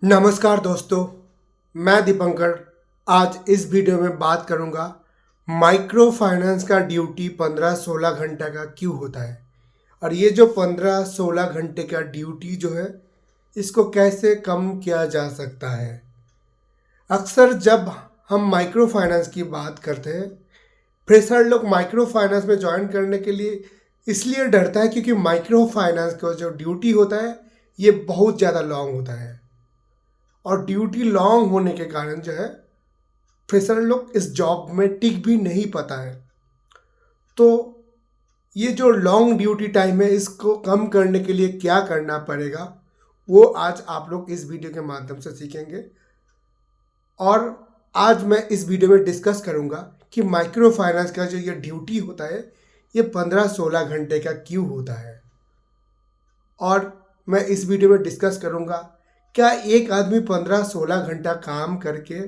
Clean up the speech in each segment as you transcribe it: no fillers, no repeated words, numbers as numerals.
नमस्कार दोस्तों, मैं दीपंकर। आज इस वीडियो में बात करूंगा माइक्रो फाइनेंस का ड्यूटी 15-16 घंटे का क्यों होता है और ये जो 15-16 घंटे का ड्यूटी जो है इसको कैसे कम किया जा सकता है। अक्सर जब हम माइक्रो फाइनेंस की बात करते हैं, फ्रेशर लोग माइक्रो फाइनेंस में ज्वाइन करने के लिए इसलिए डरता है क्योंकि माइक्रो फाइनेंस का जो ड्यूटी होता है ये बहुत ज़्यादा लॉन्ग होता है और ड्यूटी लॉन्ग होने के कारण जो है फ्रेशर लोग इस जॉब में टिक भी नहीं पाता है। तो ये जो लॉन्ग ड्यूटी टाइम है इसको कम करने के लिए क्या करना पड़ेगा वो आज आप लोग इस वीडियो के माध्यम से सीखेंगे। और आज मैं इस वीडियो में डिस्कस करूंगा कि माइक्रो फाइनेंस का जो ये ड्यूटी होता है ये 15-16 घंटे का क्यों होता है। और मैं इस वीडियो में डिस्कस करूंगा क्या एक आदमी 15-16 घंटा काम करके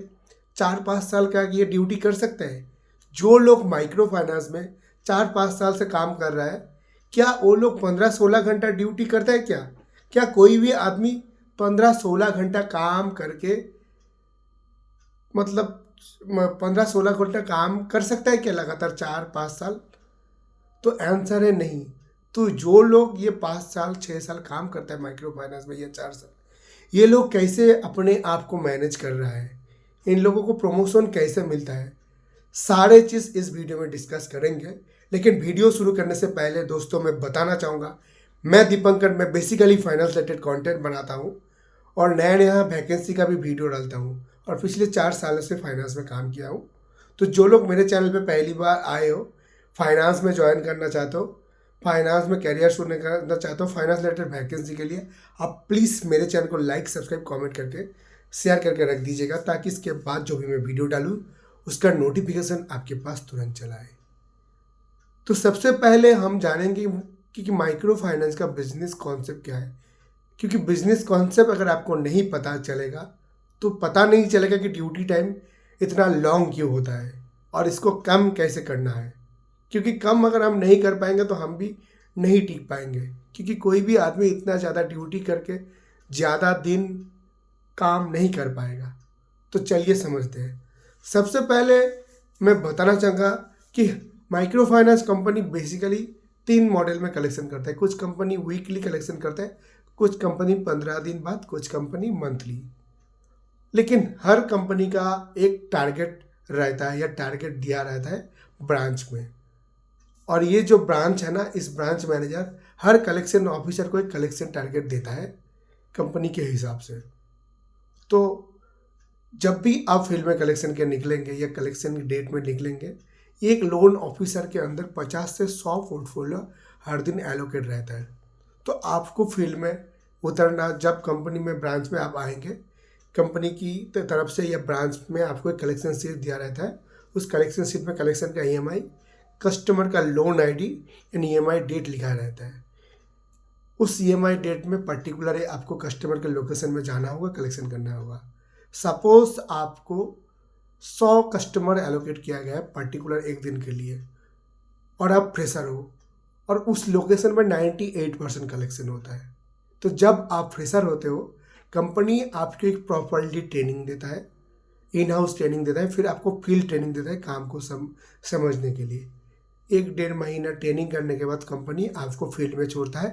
4-5 साल का ये ड्यूटी कर सकते हैं। जो लोग माइक्रो फाइनेंस में 4-5 साल से काम कर रहा है क्या वो लोग 15-16 घंटा ड्यूटी करते हैं? क्या कोई भी आदमी 15-16 घंटा काम करके मतलब 15-16 घंटा काम कर सकता है क्या लगातार 4-5 साल? तो आंसर है नहीं। तो जो लोग ये 5 साल 6 साल काम करता है माइक्रो फाइनेंस में या 4 साल, ये लोग कैसे अपने आप को मैनेज कर रहा है, इन लोगों को प्रमोशन कैसे मिलता है, सारे चीज़ इस वीडियो में डिस्कस करेंगे। लेकिन वीडियो शुरू करने से पहले दोस्तों मैं बताना चाहूँगा, मैं दीपंकर, मैं बेसिकली फाइनेंस रिलेटेड कंटेंट बनाता हूँ और नया नया वैकेंसी का भी वीडियो डालता हूँ और पिछले 4 सालों से फाइनेंस में काम किया हूँ। तो जो लोग मेरे चैनल पे पहली बार आए हो, फाइनेंस में ज्वाइन करना चाहते हो, फाइनेंस में करियर शुरू करना चाहते हो, फाइनेंस रिलेटेड वैकेंसी के लिए आप प्लीज़ मेरे चैनल को लाइक सब्सक्राइब कमेंट करके शेयर करके रख दीजिएगा ताकि इसके बाद जो भी मैं वीडियो डालूँ उसका नोटिफिकेशन आपके पास तुरंत चला आए। तो सबसे पहले हम जानेंगे कि माइक्रो फाइनेंस का बिजनेस कॉन्सेप्ट क्या है, क्योंकि बिजनेस कॉन्सेप्ट अगर आपको नहीं पता चलेगा तो पता नहीं चलेगा कि ड्यूटी टाइम इतना लॉन्ग क्यों होता है और इसको कम कैसे करना है। क्योंकि कम अगर हम नहीं कर पाएंगे तो हम भी नहीं टिक पाएंगे, क्योंकि कोई भी आदमी इतना ज़्यादा ड्यूटी करके ज़्यादा दिन काम नहीं कर पाएगा। तो चलिए समझते हैं। सबसे पहले मैं बताना चाहूँगा कि micro finance company basically 3 model में कलेक्शन करता है। कुछ कंपनी वीकली कलेक्शन करता है, कुछ कंपनी 15 दिन बाद, कुछ कंपनी मंथली। लेकिन हर कंपनी का एक टारगेट रहता है या टारगेट दिया रहता है ब्रांच में। और ये जो ब्रांच है ना, इस ब्रांच मैनेजर हर कलेक्शन ऑफिसर को एक कलेक्शन टारगेट देता है कंपनी के हिसाब से। तो जब भी आप फील्ड में कलेक्शन के निकलेंगे या कलेक्शन की डेट में निकलेंगे, एक लोन ऑफिसर के अंदर 50 से 100 पोर्टफोलियो हर दिन एलोकेट रहता है। तो आपको फील्ड में उतरना, जब कंपनी में ब्रांच में आप आएंगे, कंपनी की तरफ से या ब्रांच में आपको एक कलेक्शन शीट दिया रहता है। उस कलेक्शन शीट में कलेक्शन का ईएमआई, कस्टमर का loan ID and EMI date लिखा रहता है। उस ईएमआई डेट में पर्टिकुलर आपको कस्टमर के लोकेशन में जाना होगा, कलेक्शन करना होगा। सपोज आपको 100 कस्टमर एलोकेट किया गया है पर्टिकुलर एक दिन के लिए और आप फ्रेशर हो और उस लोकेशन में 98% कलेक्शन होता है। तो जब आप फ्रेशर होते हो, कंपनी आपको एक प्रॉपरली ट्रेनिंग देता है, इन हाउस ट्रेनिंग देता है, फिर आपको फील्ड ट्रेनिंग देता है काम को समझने के लिए। 1-1.5 महीना ट्रेनिंग करने के बाद कंपनी आपको फील्ड में छोड़ता है।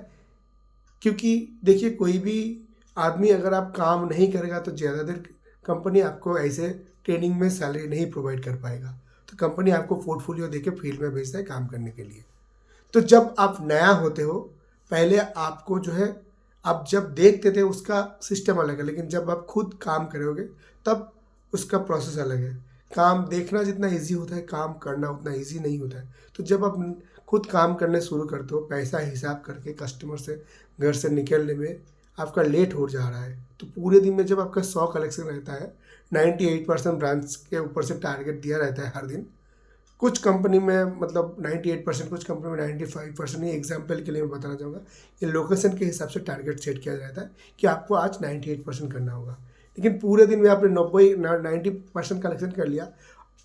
क्योंकि देखिए, कोई भी आदमी अगर आप काम नहीं करेगा तो ज़्यादा देर कंपनी आपको ऐसे ट्रेनिंग में सैलरी नहीं प्रोवाइड कर पाएगा। तो कंपनी आपको पोर्टफोलियो देके फील्ड में भेजता है काम करने के लिए। तो जब आप नया होते हो, पहले आपको जो है, आप जब देखते थे उसका सिस्टम अलग है, लेकिन जब आप खुद काम करोगे तब उसका प्रोसेस अलग है। काम देखना जितना इजी होता है, काम करना उतना इजी नहीं होता है। तो जब आप खुद काम करने शुरू करते हो, पैसा हिसाब करके कस्टमर से घर से निकलने में आपका लेट हो जा रहा है, तो पूरे दिन में जब आपका 100 कलेक्शन रहता है, 98% ब्रांच के ऊपर से टारगेट दिया रहता है हर दिन। कुछ कंपनी में मतलब 98%, कुछ कंपनी में 95%। ये एग्जाम्पल के लिए मैं बताना चाहूँगा, ये लोकेशन के हिसाब से टारगेट सेट किया जाता है कि आपको आज 98% करना होगा। लेकिन पूरे दिन में आपने 90% कलेक्शन कर लिया,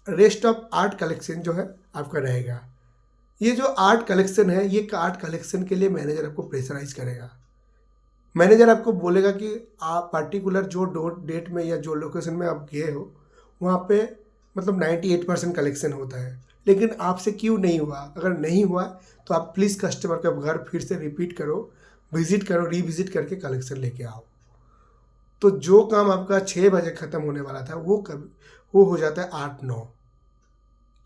रेस्ट ऑफ 8 कलेक्शन जो है आपका रहेगा। ये जो 8 कलेक्शन है, ये 8 कलेक्शन के लिए मैनेजर आपको प्रेशराइज करेगा। मैनेजर आपको बोलेगा कि आप पर्टिकुलर जो डेट में या जो लोकेशन में आप गए हो वहाँ पे मतलब 98% कलेक्शन होता है, लेकिन आपसे क्यों नहीं हुआ? अगर नहीं हुआ तो आप प्लीज़ कस्टमर का घर फिर से रिपीट करो, विजिट करो, रिविजिट करके कलेक्शन लेके आओ। तो जो काम आपका 6 बजे ख़त्म होने वाला था वो हो जाता है 8-9।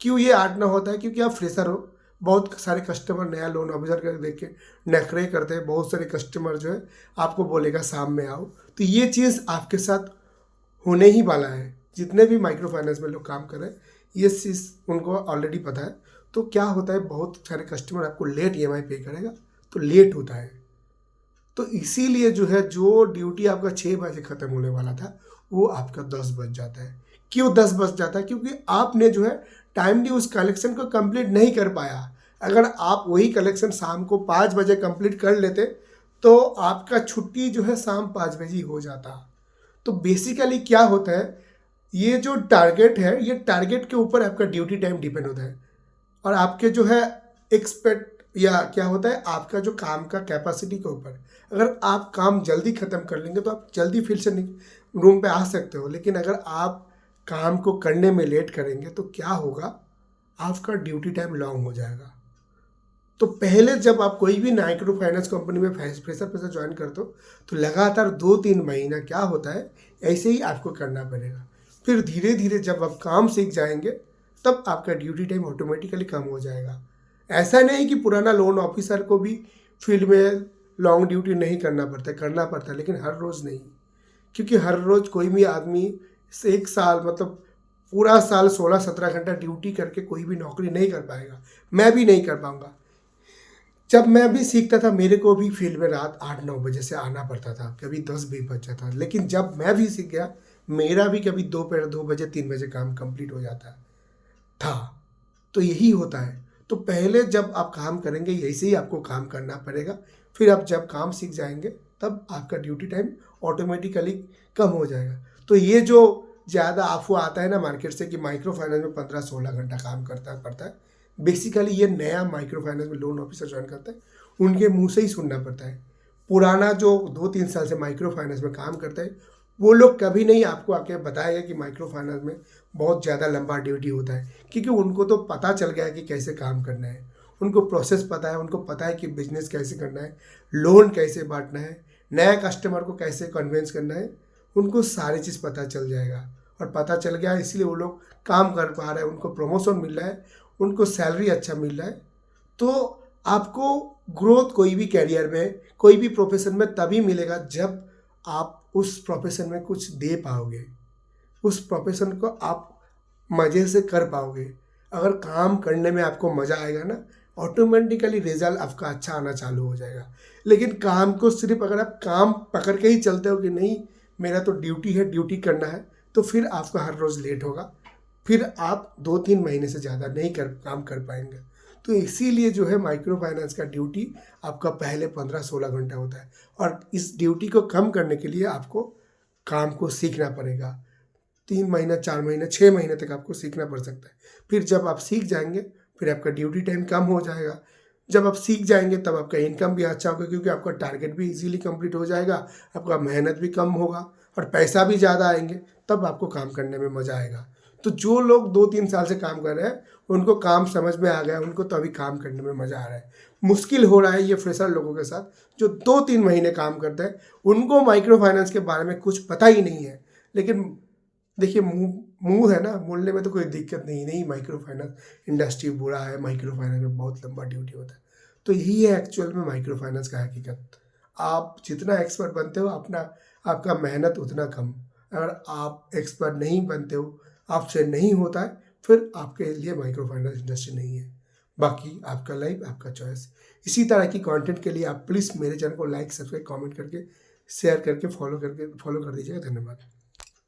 क्यों ये 8-9 होता है? क्योंकि आप फ्रेशर हो। बहुत सारे कस्टमर नया लोन ऑफिसर का देख के नखरे करते हैं। बहुत सारे कस्टमर जो है आपको बोलेगा शाम में आओ। तो ये चीज़ आपके साथ होने ही वाला है। जितने भी माइक्रो फाइनेंस में लोग काम कर रहे हैं ये चीज़ उनको ऑलरेडी पता है। तो क्या होता है, बहुत सारे कस्टमर आपको लेट ईएमआई पे करेगा तो लेट होता है। तो इसीलिए जो है जो ड्यूटी आपका 6 बजे ख़त्म होने वाला था वो आपका 10 बज जाता है। क्यों 10 बज जाता है? क्योंकि आपने जो है टाइमली उस कलेक्शन को कंप्लीट नहीं कर पाया। अगर आप वही कलेक्शन शाम को 5 बजे कंप्लीट कर लेते तो आपका छुट्टी जो है शाम 5 बजे ही हो जाता। तो बेसिकली क्या होता है, ये जो टारगेट है ये टारगेट के ऊपर आपका ड्यूटी टाइम डिपेंड होता है और आपके जो है एक्सपेक्ट या क्या होता है आपका जो काम का कैपेसिटी के ऊपर। अगर आप काम जल्दी ख़त्म कर लेंगे तो आप जल्दी फिर से रूम पे आ सकते हो, लेकिन अगर आप काम को करने में लेट करेंगे तो क्या होगा, आपका ड्यूटी टाइम लॉन्ग हो जाएगा। तो पहले जब आप कोई भी माइक्रो फाइनेंस कंपनी में फ्रेशर ज्वाइन करते हो तो लगातार 2-3 महीना क्या होता है ऐसे ही आपको करना पड़ेगा। फिर धीरे धीरे जब आप काम सीख जाएंगे तब आपका ड्यूटी टाइम ऑटोमेटिकली कम हो जाएगा। ऐसा नहीं कि पुराना लोन ऑफिसर को भी फील्ड में लॉन्ग ड्यूटी नहीं करना पड़ता है, लेकिन हर रोज़ नहीं। क्योंकि हर रोज़ कोई भी आदमी से 1 साल मतलब पूरा साल 16-17 घंटा ड्यूटी करके कोई भी नौकरी नहीं कर पाएगा। मैं भी नहीं कर पाऊँगा। जब मैं भी सीखता था मेरे को भी फील्ड में रात 8-9 बजे से आना पड़ता था, कभी 10 भी बज जाता था। लेकिन जब मैं भी सीख गया मेरा भी कभी दोपहर 2 बजे 3 बजे काम कंप्लीट हो जाता था। तो यही होता है। तो पहले जब आप काम करेंगे ऐसे ही आपको काम करना पड़ेगा। फिर आप जब काम सीख जाएंगे तब आपका ड्यूटी टाइम ऑटोमेटिकली कम हो जाएगा। तो ये जो ज़्यादा अफवाह आता है ना मार्केट से कि माइक्रो फाइनेंस में 15-16 घंटा काम करता पड़ता है, बेसिकली ये नया माइक्रो फाइनेंस में लोन ऑफिसर ज्वाइन करता है उनके मुंह से ही सुनना पड़ता है। पुराना जो 2-3 साल से माइक्रो फाइनेंस में काम करता है वो लोग कभी नहीं आपको आके बताएगा कि माइक्रो फाइनेंस में बहुत ज़्यादा लंबा ड्यूटी होता है, क्योंकि उनको तो पता चल गया है कि कैसे काम करना है। उनको प्रोसेस पता है, उनको पता है कि बिजनेस कैसे करना है, लोन कैसे बांटना है, नया कस्टमर को कैसे कन्विंस करना है, उनको सारी चीज़ पता चल जाएगा। और पता चल गया इसलिए वो लोग काम कर पा रहे हैं, उनको प्रमोशन मिल रहा है, उनको सैलरी अच्छा मिल रहा है। तो आपको ग्रोथ कोई भी कैरियर में कोई भी प्रोफेशन में तभी मिलेगा जब आप उस प्रोफेशन में कुछ दे पाओगे, उस प्रोफेशन को आप मज़े से कर पाओगे। अगर काम करने में आपको मज़ा आएगा ना ऑटोमेटिकली रिजल्ट आपका अच्छा आना चालू हो जाएगा। लेकिन काम को सिर्फ अगर आप काम पकड़ के ही चलते हो कि नहीं मेरा तो ड्यूटी है, ड्यूटी करना है, तो फिर आपका हर रोज़ लेट होगा। फिर आप 2-3 महीने से ज़्यादा नहीं काम कर पाएंगे। तो इसीलिए जो है माइक्रो फाइनेंस का ड्यूटी आपका पहले 15-16 घंटा होता है और इस ड्यूटी को कम करने के लिए आपको काम को सीखना पड़ेगा। 3 महीना, 4 महीने, 6 महीने तक आपको सीखना पड़ सकता है। फिर जब आप सीख जाएंगे फिर आपका ड्यूटी टाइम कम हो जाएगा। जब आप सीख जाएंगे तब आपका इनकम भी अच्छा होगा, क्योंकि आपका टारगेट भी इजीली कंप्लीट हो जाएगा, आपका मेहनत भी कम होगा और पैसा भी ज़्यादा आएंगे। तब आपको काम करने में मज़ा आएगा। तो जो लोग 2-3 साल से काम कर रहे हैं उनको काम समझ में आ गया, उनको तो अभी काम करने में मज़ा आ रहा है। मुश्किल हो रहा है ये फ्रेशर लोगों के साथ जो 2-3 महीने काम करते हैं, उनको माइक्रो फाइनेंस के बारे में कुछ पता ही नहीं है। लेकिन देखिए मुंह है ना, बोलने में तो कोई दिक्कत नहीं माइक्रो फाइनेंस इंडस्ट्री बुरा है, माइक्रो फाइनेंस में बहुत लंबा ड्यूटी होता है। तो यही है एक्चुअल में माइक्रो फाइनेंस का हकीकत। आप जितना एक्सपर्ट बनते हो आपका मेहनत उतना कम। अगर आप एक्सपर्ट नहीं बनते हो, आपसे नहीं होता है, फिर आपके लिए माइक्रो फाइनेंस इंडस्ट्री नहीं है। बाकी आपका लाइफ आपका चॉइस। इसी तरह की कंटेंट के लिए आप प्लीज़ मेरे चैनल को लाइक, सब्सक्राइब, कमेंट करके, शेयर करके, फॉलो कर दीजिएगा। धन्यवाद।